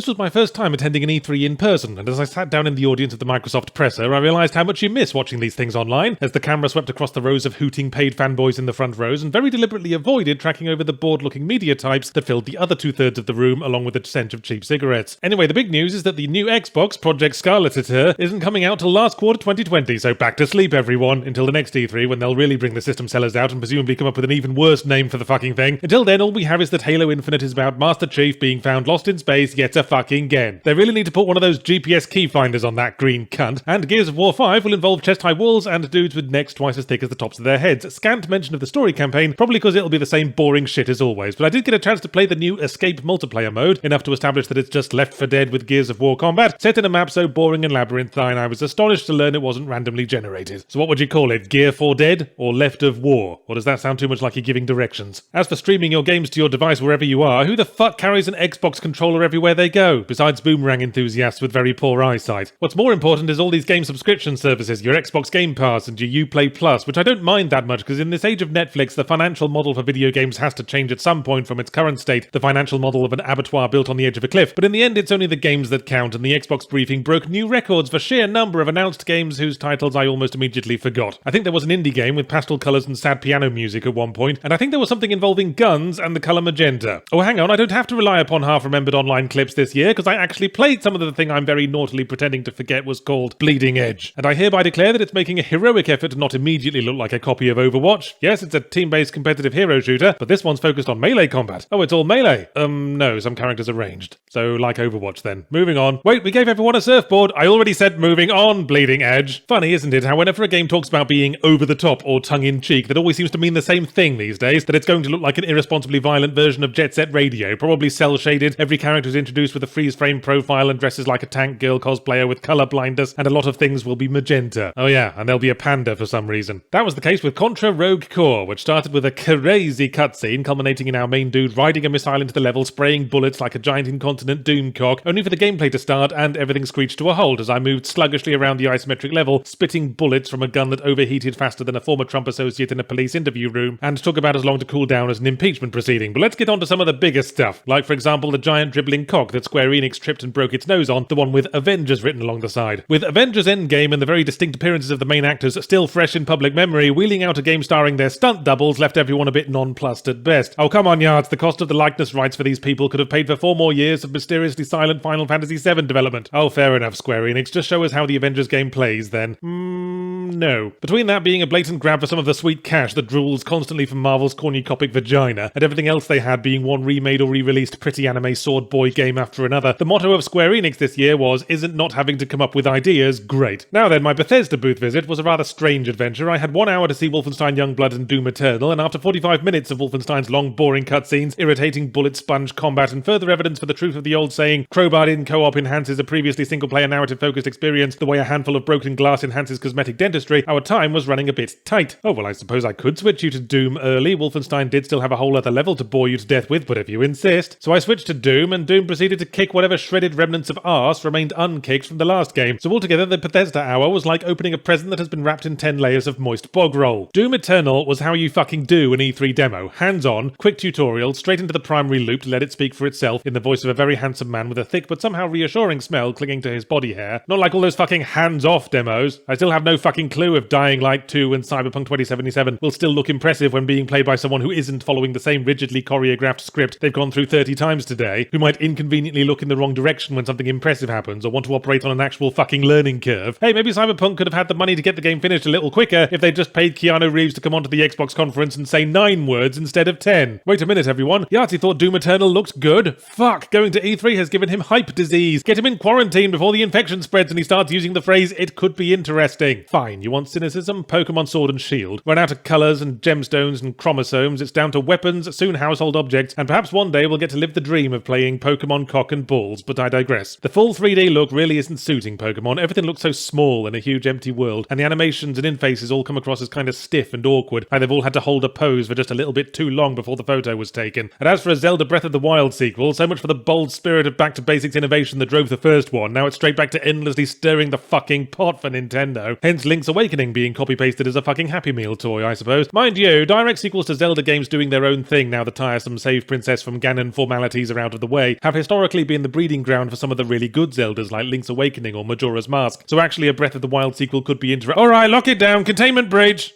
This was my first time attending an E3 in person, and as I sat down in the audience of the Microsoft presser, I realised how much you miss watching these things online, as the camera swept across the rows of hooting paid fanboys in the front rows and very deliberately avoided tracking over the bored-looking media types that filled the other two-thirds of the room, along with a stench of cheap cigarettes. Anyway, the big news is that the new Xbox, Project Scarlet, isn't coming out till last quarter 2020, so back to sleep, everyone, until the next E3, when they'll really bring the system sellers out and presumably come up with an even worse name for the fucking thing. Until then, all we have is that Halo Infinite is about Master Chief being found lost in space yet again. They really need to put one of those GPS key finders on that green cunt, and Gears of War 5 will involve chest-high walls and dudes with necks twice as thick as the tops of their heads. Scant mention of the story campaign, probably because it'll be the same boring shit as always, but I did get a chance to play the new Escape multiplayer mode, enough to establish that it's just Left 4 Dead with Gears of War combat, set in a map so boring and labyrinthine I was astonished to learn it wasn't randomly generated. So what would you call it, Gear 4 Dead or Left of War? Or does that sound too much like you're giving directions? As for streaming your games to your device wherever you are, who the fuck carries an Xbox controller everywhere they go, besides boomerang enthusiasts with very poor eyesight? What's more important is all these game subscription services, your Xbox Game Pass and your Uplay Plus, which I don't mind that much because in this age of Netflix, the financial model for video games has to change at some point from its current state, the financial model of an abattoir built on the edge of a cliff. But in the end, it's only the games that count, and the Xbox briefing broke new records for sheer number of announced games whose titles I almost immediately forgot. I think there was an indie game with pastel colours and sad piano music at one point, and I think there was something involving guns and the colour magenta. Oh, hang on, I don't have to rely upon half-remembered online clips this year, because I actually played some of the thing I'm very naughtily pretending to forget was called Bleeding Edge. And I hereby declare that it's making a heroic effort to not immediately look like a copy of Overwatch. Yes, it's a team-based competitive hero shooter, but this one's focused on melee combat. Oh, it's all melee. No, some characters are ranged. So, like Overwatch then. Moving on. Wait, we gave everyone a surfboard. I already said moving on, Bleeding Edge. Funny, isn't it, how whenever a game talks about being over the top or tongue-in-cheek, that always seems to mean the same thing these days, that it's going to look like an irresponsibly violent version of Jet Set Radio, probably cel-shaded, every character is introduced with a freeze-frame profile and dresses like a tank girl cosplayer with colour blindness, and a lot of things will be magenta. Oh yeah, and there'll be a panda for some reason. That was the case with Contra Rogue Core, which started with a crazy cutscene culminating in our main dude riding a missile into the level, spraying bullets like a giant incontinent doomcock, only for the gameplay to start and everything screeched to a halt as I moved sluggishly around the isometric level, spitting bullets from a gun that overheated faster than a former Trump associate in a police interview room, and took about as long to cool down as an impeachment proceeding. But let's get on to some of the bigger stuff, like for example the giant dribbling cock that Square Enix tripped and broke its nose on, the one with Avengers written along the side. With Avengers Endgame and the very distinct appearances of the main actors still fresh in public memory, wheeling out a game starring their stunt doubles left everyone a bit nonplussed at best. Oh come on yards, the cost of the likeness rights for these people could have paid for 4 more years of mysteriously silent Final Fantasy VII development. Oh fair enough, Square Enix, just show us how the Avengers game plays then. No. Between that being a blatant grab for some of the sweet cash that drools constantly from Marvel's cornucopic vagina, and everything else they had being one remade or re-released pretty anime sword boy game after another, the motto of Square Enix this year was, isn't not having to come up with ideas great? Now then, my Bethesda booth visit was a rather strange adventure. I had 1 hour to see Wolfenstein Youngblood and Doom Eternal, and after 45 minutes of Wolfenstein's long, boring cutscenes, irritating bullet sponge combat, and further evidence for the truth of the old saying, crowbarred in co-op enhances a previously single-player narrative-focused experience the way a handful of broken glass enhances cosmetic dentistry, our time was running a bit tight. Oh well, I suppose I could switch you to Doom early. Wolfenstein did still have a whole other level to bore you to death with, but if you insist. So I switched to Doom, and Doom proceeded to kick whatever shredded remnants of arse remained unkicked from the last game. So altogether, the Bethesda hour was like opening a present that has been wrapped in 10 layers of moist bog roll. Doom Eternal was how you fucking do an E3 demo. Hands-on, quick tutorial, straight into the primary loop to let it speak for itself in the voice of a very handsome man with a thick but somehow reassuring smell clinging to his body hair. Not like all those fucking hands-off demos. I still have no fucking clue if Dying Light 2 and Cyberpunk 2077 will still look impressive when being played by someone who isn't following the same rigidly choreographed script they've gone through 30 times today, who might inconveniently look in the wrong direction when something impressive happens or want to operate on an actual fucking learning curve. Hey, maybe Cyberpunk could have had the money to get the game finished a little quicker if they'd just paid Keanu Reeves to come onto the Xbox conference and say 9 words instead of 10. Wait a minute, everyone. Yahtzee thought Doom Eternal looked good. Fuck, going to E3 has given him hype disease. Get him in quarantine before the infection spreads and he starts using the phrase, it could be interesting. Fine, you want cynicism? Pokemon Sword and Shield. Run out of colours and gemstones and chromosomes, it's down to weapons, soon household objects, and perhaps one day we'll get to live the dream of playing Pokemon Cock and Balls, but I digress. The full 3D look really isn't suiting Pokemon. Everything looks so small in a huge empty world, and the animations and in-faces all come across as kind of stiff and awkward, like they've all had to hold a pose for just a little bit too long before the photo was taken. And as for a Zelda Breath of the Wild sequel, so much for the bold spirit of back-to-basics innovation that drove the first one, now it's straight back to endlessly stirring the fucking pot for Nintendo. Hence Link's Awakening being copy-pasted as a fucking Happy Meal toy, I suppose. Mind you, direct sequels to Zelda games doing their own thing now the tiresome save princess from Ganon formalities are out of the way have historically been the breeding ground for some of the really good Zeldas like Link's Awakening or Majora's Mask, so actually a Breath of the Wild sequel could be interesting. Alright, lock it down, containment breach!